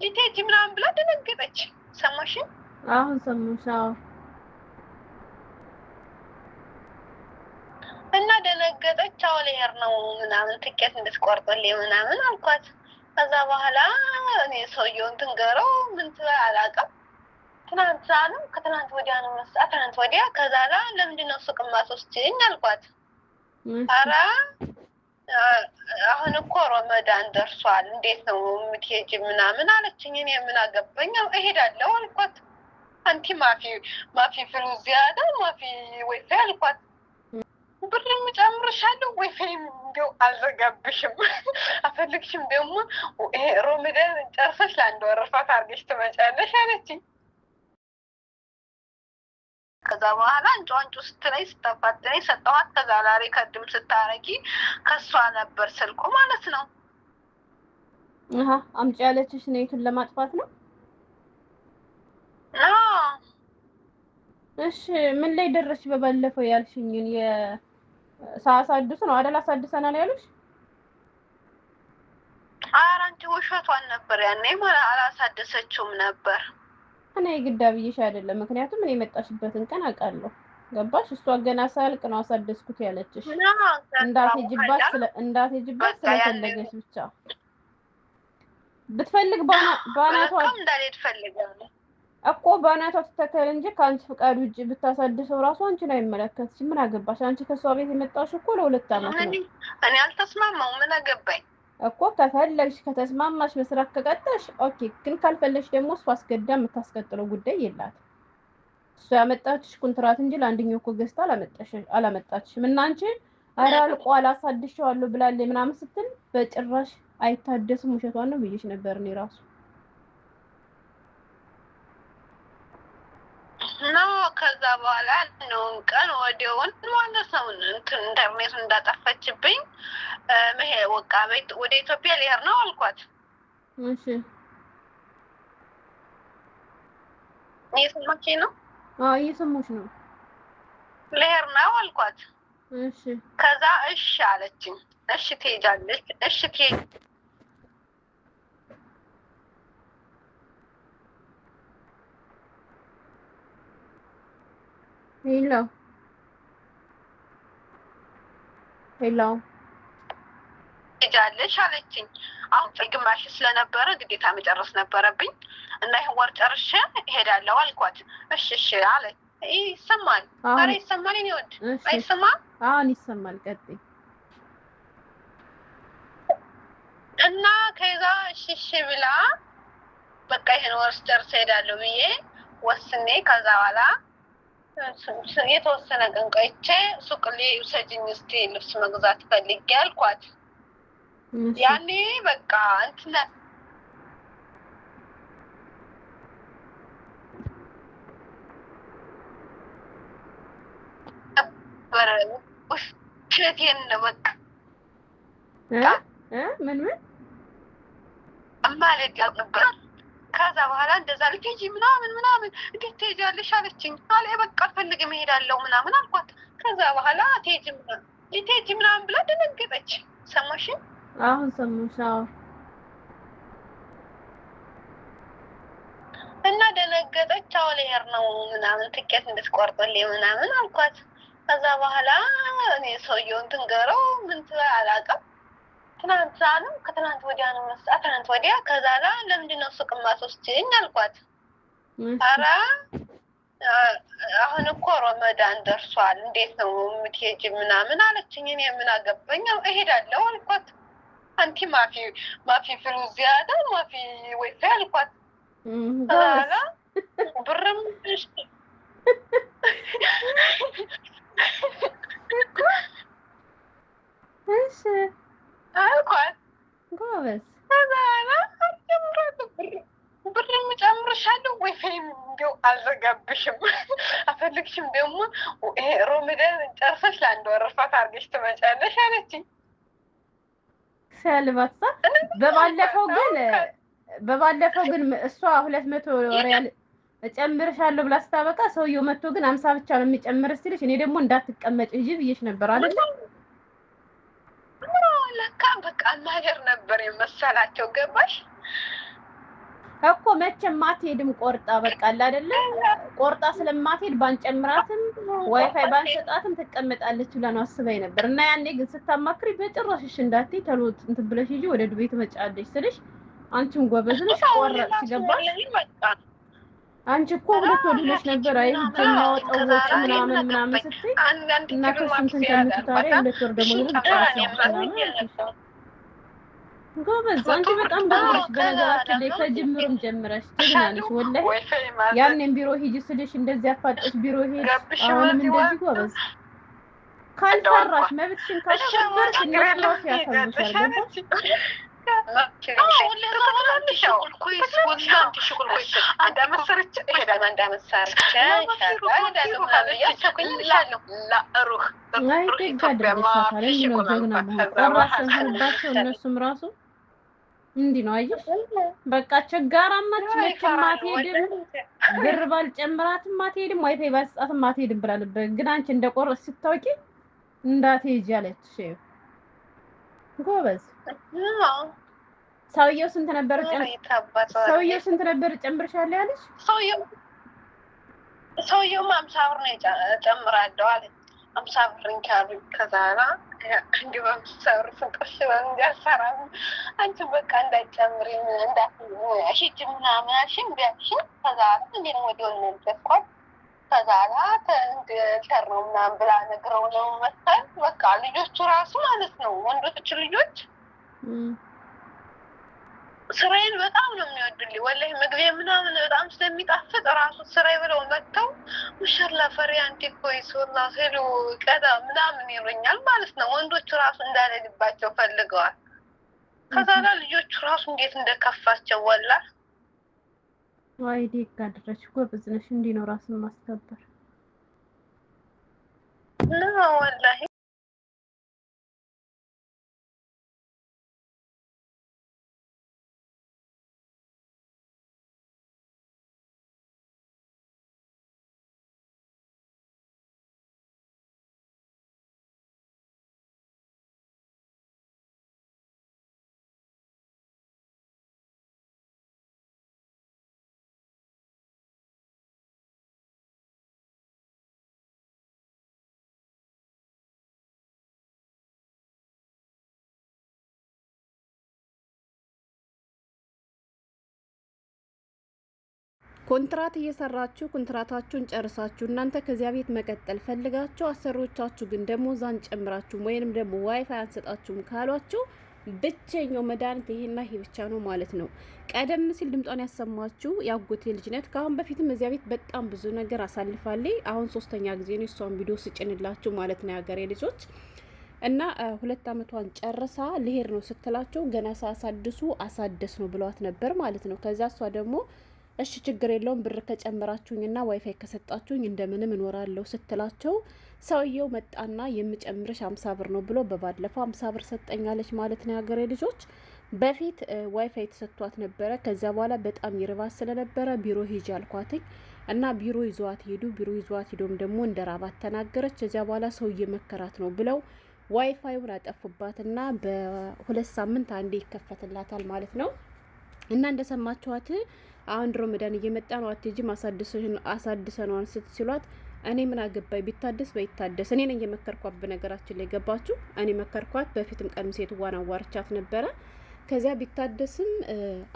ሊቴጂ ምናምን ብላ ደነገጠች። ሰማሽ? አሁን ሰማሽ? አዎ። እና ደነገጠች። አዎ ልሄድ ነው ምናምን ትኬት እንድትቆርጥልኝ ምናምን አልኳት። ከዛ በኋላ እኔ ሰውየውን ትንገረው ምን ትበል አላውቅም። ትናንት ነው ከትናንት ወዲያ ነው መሰለኝ ትናንት ወዲያ። ከዛ ለምንድን ነው ሱቅ የማትወስጂኝ አልኳት። ኧረ አሁን እኮ ረመዳን ደርሷል እንዴት ነው የምትሄጂ ምናምን አለችኝ። እኔ ምን አገባኝ እሄዳለሁ አልኳት። አንቲ ማፊ ፍሉስ ዚያዳ ማፊ ወይፋይ አልኳት። ብርም ጨምርሻለሁ ወይፋይም እንደው አልዘጋብሽም አፈልግሽም ደግሞ ረመዳን ጨርሰሽ ለአንድ ወር ፋት አድርገሽ ትመጫለሽ አለችኝ። ከዛ በኋላ አንጫንጩ ስትለኝ ስታፋጥነኝ ሰጠኋት። ከዛ ላሬ ከድም ስታረጊ ከሷ ነበር ስልኩ ማለት ነው። አምጪ ያለችሽ ነይቱን ለማጥፋት ነው? እሺ ምን ላይ ደረስሽ? በባለፈው ያልሽኝን ሳሳድስ ነው አይደል? አሳድሰናል ያሉሽ? ኧረ አንቺ ውሸቷን ነበር ያኔ ማለት አላሳደሰችውም ነበር። እኔ ግዳ ብዬሽ አይደለም፣ ምክንያቱም እኔ የመጣሽበትን ቀን አውቃለሁ። ገባሽ? እሷ ገና ሳልቅ ነው አሳደስኩት ያለችሽ። እንዳትሄጂባት ስለፈለገች ብቻ ብትፈልግ ባናቷ እንዳልሄድ ፈልጋለሁ እኮ ባናቷ ትተከል እንጂ ከአንቺ ፍቃድ ውጭ ብታሳድሰው ራሱ አንቺን አይመለከትሽም። ምን አገባሽ? አንቺ ከሷ ቤት የመጣሽው እኮ ለ2 ዓመት ነው። እኔ አልተስማማሁም። ምን አገባኝ እኮ ከፈለግሽ ከተስማማሽ መስራት ከቀጠልሽ ኦኬ። ግን ካልፈለግሽ ደግሞ እሷ አስገዳ የምታስቀጥለው ጉዳይ የላትም። እሷ ያመጣችሽ ኮንትራት እንጂ ለአንደኛው እኮ ገዝታ አላመጣችሽም። እና አንቺ ኧረ አልቋል አሳድሼዋለሁ ብላለች ምናምን ስትል በጭራሽ አይታደስም ውሸቷን ነው ብዬሽ ነበር እኔ ራሱ ነው። ከዛ በኋላ ነው ቀን ወዲያውን ማለት ነው ኢንተርኔት እንዳጠፋችብኝ ወቃ ቤት ወደ ኢትዮጵያ ልሄድ ነው አልኳት። እሺ እየሰማችኝ ነው? አዎ እየሰማሁሽ ነው። ልሄድ ነው አልኳት። እሺ ከዛ እሺ አለችኝ። እሺ ትሄጃለሽ? እሺ ትሄጂ ሄሎ ትሄጃለሽ አለችኝ። አሁን ግማሽ ስለነበረ ግዴታ መጨረስ ነበረብኝ እና ይሄን ወር ጨርሼ እሄዳለሁ አልኳት። እሺ እሺ አለ። ይሰማል? ኧረ ይሰማል። እኔ ወድ አይሰማም? አሁን ይሰማል። ቀጥይ። እና ከዛ እሺ እሺ ብላ በቃ ይሄን ወር ጨርሼ እሄዳለሁ ብዬ ወስኔ ከዛ በኋላ የተወሰነ ቀን ቆይቼ ሱቅ ላይ ውሰጂኝ እስኪ ልብስ መግዛት ፈልጌ አልኳት። ያኔ በቃ እንትን ውሸቴን ነው በቃ ምን ማለት ነበር። ከዛ በኋላ እንደዛ ልትሄጂ ምናምን እንዴት ትሄጃለሽ አለችኝ። አለ በቃ አልፈልግም እሄዳለሁ ምናምን አልኳት። ከዛ በኋላ ልትሄጂ ምናምን ብላ ደነገጠች። ሰማሽ? አሁን ሰማሽ? አዎ። እና ደነገጠች። አዎ ልሄድ ነው ምናምን ትኬት እንድትቆርጥልኝ ምናምን አልኳት። ከዛ በኋላ እኔ ሰውየውን ትንገረው ምን ትበል አላውቅም። ትናንት ነው ከትናንት ወዲያ ነው መሰለኝ ትናንት ወዲያ። ከዛ ለምንድን ነው ሱቅ የማትወስጂኝ አልኳት። ኧረ አሁን እኮ ረመዳን ደርሷል እንዴት ነው የምትሄጂ ምናምን አለችኝ። እኔ ምን አገባኝ እሄዳለሁ አልኳት። አንቲ ማፊ ፍሉስ ዚያዳ ማፊ ወይፋይ አልኳት። ከዛ ብርም እሺ አልኳት። ጎበዝ ብርም ጨምርሻለሁ ወይፋይም እንደው አልዘጋብሽም አፈልግሽም ደግሞ ረመዳን ጨርሰሽ ለአንድ ወር ፋት አድርገሽ ትመጫለሽ አለችኝ። ሰልባሳ በባለፈው ግን እሷ 200 ሪያል እጨምርሻለሁ ብላ ስታበቃ ሰውየው መጥቶ ግን 50 ብቻ ነው የሚጨምር ሲልሽ እኔ ደግሞ እንዳትቀመጭ እንጂ ብዬሽ ነበር አይደል? ለካ በቃ ማገር ነበር የመሰላቸው ገባሽ? እኮ መቼም አትሄድም ቆርጣ በቃ አለ አይደለ ቆርጣ ስለማትሄድ ባንጨምራትም ዋይፋይ ባንሰጣትም ትቀመጣለች ብላ ነው አስበኝ ነበር። እና ያኔ ግን ስታማክሪ በጭራሽ እንዳትይ ተሎት እንትን ብለሽ ሂጂ ወደ ዱቤ ትመጫለሽ ስልሽ አንቺም ጎበዝ ነሽ ቆረጥሽ ገባሽ። አንቺ እኮ ሁለት ወድለሽ ነበር አይ የሚያወጣው ወጪ ምናምን ስትይ እና ከሱም ተንተን ታዲያ ሁለት ወር ደግሞ ጎበዝ አንቺ በጣም ጎበዝ። በነገራችን ላይ ከጅምሩም ጀምረሽ ጀግና ነሽ ወላሂ። ያንን ቢሮ ሂጂ ስልሽ እንደዚህ አፋጠሽ ቢሮ ሄድ አሁንም እንደዚህ ጎበዝ። ካልፈራሽ መብትሽን ካስከበርሽ እነሱ ራሱ ያከብሩሻል። እነሱም ራሱ እንዲህ ነው አየሽ። በቃ ቸጋራማች መቼም አትሄድም፣ ብር ባልጨምራትም አትሄድም፣ ዋይፋይ ባልሰጣትም አትሄድም ብላ ነበር። ግን አንቺ እንደቆረጥሽ ስታውቂ እንዳትሄጂ አለች። ጎበዝ። ሰውየው ስንት ነበር ጨምርሻለሁ ያለሽ? ሰውየው 50 ብር ነው ጨምራለሁ አለኝ። 50 ብር እንካሪ ከዛና እንዲህ በምሳር ፍቅሽ እንዲያሰራ አንቺ በቃ እንዳይጨምሪ እንዳትሽጅ ምናምን አልሽኝ ቢያልሽኝ ከዛና እኔ ወዲያው ነው ተስኳት ከዛና ተንተር ነው ምናምን ብላ ነግረው ነው መሰል። በቃ ልጆቹ ራሱ ማለት ነው ወንዶች ልጆች ስራዬን በጣም ነው የሚወዱልኝ። ወላሂ ምግቤ ምናምን በጣም ስለሚጣፍጥ ራሱ ስራዬ ብለው መጥተው ሙሽላ ፈሪያንቲ ኮይስ ወላ ሄሎ ቀዳ ምናምን ይሉኛል ማለት ነው። ወንዶቹ ራሱ እንዳለልባቸው ፈልገዋል። ከዛ ጋር ልጆቹ ራሱ እንዴት እንደከፋቸው ወላ ዋይ ዲካ ድረሽ ጎበዝ ነሽ። እንዲህ ነው ራስን ማስከበር ነው ወላሂ። ኮንትራት እየሰራችሁ ኮንትራታችሁን ጨርሳችሁ እናንተ ከዚያ ቤት መቀጠል ፈልጋችሁ አሰሪዎቻችሁ ግን ደሞዝ አንጨምራችሁም ወይንም ደግሞ ዋይፋይ አንሰጣችሁም ካሏችሁ ብቸኛው መድኃኒት ይሄና ይሄ ብቻ ነው ማለት ነው። ቀደም ሲል ድምጧን ያሰማችሁ ያጎቴ ልጅ ነት ከአሁን በፊትም እዚያ ቤት በጣም ብዙ ነገር አሳልፋለች። አሁን 3ኛ ጊዜ ነው እሷን ቪዲዮ ስጭንላችሁ ማለት ነው ያገሬ ልጆች እና 2 አመቷን ጨርሳ ልሄድ ነው ስትላቸው ገና ሳያሳድሱ አሳደስ ነው ብለዋት ነበር ማለት ነው። ከዛ እሷ ደግሞ እሺ ችግር የለውም ብር ከጨመራችሁኝና ዋይፋይ ከሰጣችሁኝ እንደምንም እኖራለሁ ስትላቸው ሰውየው መጣና የምጨምርሽ 50 ብር ነው ብሎ በባለፈው 50 ብር ሰጠኛለች ማለት ነው ያገሬ ልጆች። በፊት ዋይፋይ ተሰጥቷት ነበረ። ከዛ በኋላ በጣም ይርባት ስለነበረ ቢሮ ሂጂ አልኳትኝ እና ቢሮ ይዟት ሄዱ። ቢሮ ይዟት ሄዶም ደግሞ እንደራባት ተናገረች። ከዛ በኋላ ሰውዬ መከራት ነው ብለው ዋይፋዩን አጠፉባትና በ2 ሳምንት አንዴ ይከፈትላታል ማለት ነው። እና እንደሰማችኋት አሁን ረመዳን እየመጣ ነው አትሄጂም አሳድሰነዋል ስትሏት እኔ ምን አገባኝ ቢታደስ በይታደስ እኔ ነኝ የመከርኳት። በነገራችን ላይ ገባችሁ እኔ መከርኳት። በፊትም ቀን ሴትዋን አዋርቻት ነበረ። ከዚያ ቢታደስም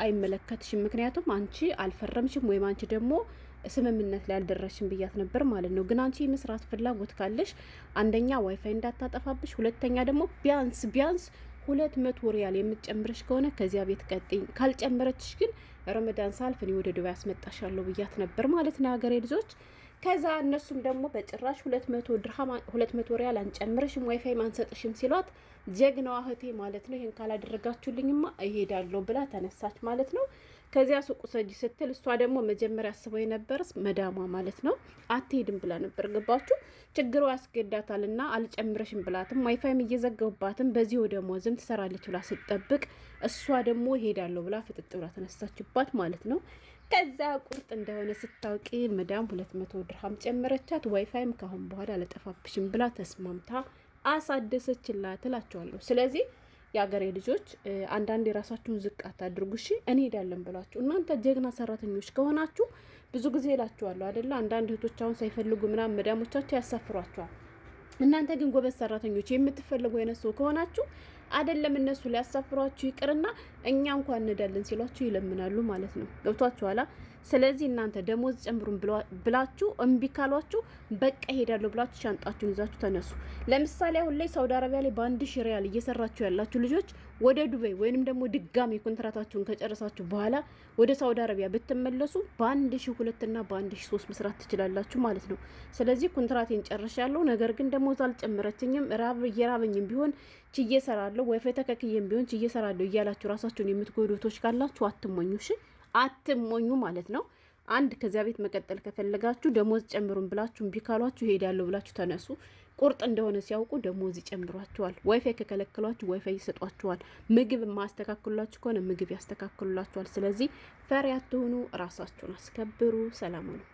አይመለከትሽም ምክንያቱም አንቺ አልፈረምሽም ወይም አንቺ ደግሞ ስምምነት ላይ አልደረስሽም ብያት ነበር ማለት ነው። ግን አንቺ የመስራት ፍላጎት ካለሽ አንደኛ ዋይፋይ እንዳታጠፋብሽ፣ ሁለተኛ ደግሞ ቢያንስ 200 ሪያል የምትጨምርሽ ከሆነ ከዚያ ቤት ቀጥኝ፣ ካልጨመረችሽ ግን ረመዳን ሳልፍ እኔ ወደ ዱባይ አስመጣሻለሁ ብያት ነበር ማለት ነው ሀገሬ ልጆች። ከዛ እነሱም ደግሞ በጭራሽ 200 ድርሃም 200 ሪያል አንጨምርሽም ዋይፋይ ማንሰጥሽም ሲሏት ጀግናዋ እህቴ ማለት ነው ይሄን ካላደረጋችሁልኝማ እሄዳለሁ ብላ ተነሳች ማለት ነው። ከዚያ ሱቁ ሰጂ ስትል እሷ ደግሞ መጀመሪያ አስበው የነበረስ መዳሟ ማለት ነው አትሄድም ብላ ነበር። ገባችሁ ችግሩ ያስገዳታልና አልጨምረሽም ብላትም ዋይፋይም እየዘገቡባትም በዚህ ደሞዝም ትሰራለች ብላ ስትጠብቅ እሷ ደግሞ እሄዳለሁ ብላ ፍጥጥ ብላ ተነሳችባት ማለት ነው። ከዛ ቁርጥ እንደሆነ ስታውቂ መዳም 200 ድርሃም ጨመረቻት። ዋይፋይም ካሁን በኋላ አልጠፋብሽም ብላ ተስማምታ አሳደሰችላት እላቸዋለሁ። ስለዚህ የአገሬ ልጆች አንዳንድ የራሳችሁን ዝቅ አታድርጉ። እሺ እኔ ሄዳለን ብላችሁ እናንተ ጀግና ሰራተኞች ከሆናችሁ ብዙ ጊዜ እላችኋለሁ አይደለ? አንዳንድ እህቶች አሁን ሳይፈልጉ ምናምን መዳሞቻቸው ያሳፍሯቸዋል። እናንተ ግን ጎበዝ ሰራተኞች የምትፈልጉ አይነት ሰው ከሆናችሁ አይደለም እነሱ ሊያሳፍሯችሁ ይቅርና እኛ እንኳን እንዳለን ሲሏችሁ ይለምናሉ ማለት ነው። ገብቷችኋላ? ስለዚህ እናንተ ደሞዝ ጨምሩን ብላችሁ እምቢ ካሏችሁ በቃ ሄዳለሁ ብላችሁ ሻንጣችሁን ይዛችሁ ተነሱ። ለምሳሌ አሁን ላይ ሳውዲ አረቢያ ላይ በ1000 ሪያል እየሰራችሁ ያላችሁ ልጆች ወደ ዱባይ ወይንም ደግሞ ድጋሚ ኮንትራታችሁን ከጨረሳችሁ በኋላ ወደ ሳውዲ አረቢያ ብትመለሱ በ1002 እና በ1003 መስራት ትችላላችሁ ማለት ነው። ስለዚህ ኮንትራቴን ጨርሻለሁ፣ ነገር ግን ደሞዝ አልጨመረችኝም፣ እየራበኝም ቢሆን ችዬ እሰራለሁ፣ ወይፋይ ተከክዬም ቢሆን ችዬ እሰራለሁ እያላችሁ ራሳችሁን የምትጎዱ እህቶች ካላችሁ አትሞኙ። እሺ አትሞኙ ማለት ነው። አንድ ከዚያ ቤት መቀጠል ከፈለጋችሁ ደሞዝ ጨምሩን ብላችሁ እምቢ ካሏችሁ ሄዳለሁ ብላችሁ ተነሱ። ቁርጥ እንደሆነ ሲያውቁ ደሞዝ ይጨምሯችኋል። ዋይፋይ ከከለከሏችሁ ዋይፋይ ይሰጧችኋል። ምግብ ማስተካከሉላችሁ ከሆነ ምግብ ያስተካክሉላችኋል። ስለዚህ ፈሪ አትሁኑ፣ ራሳችሁን አስከብሩ። ሰላም ነው።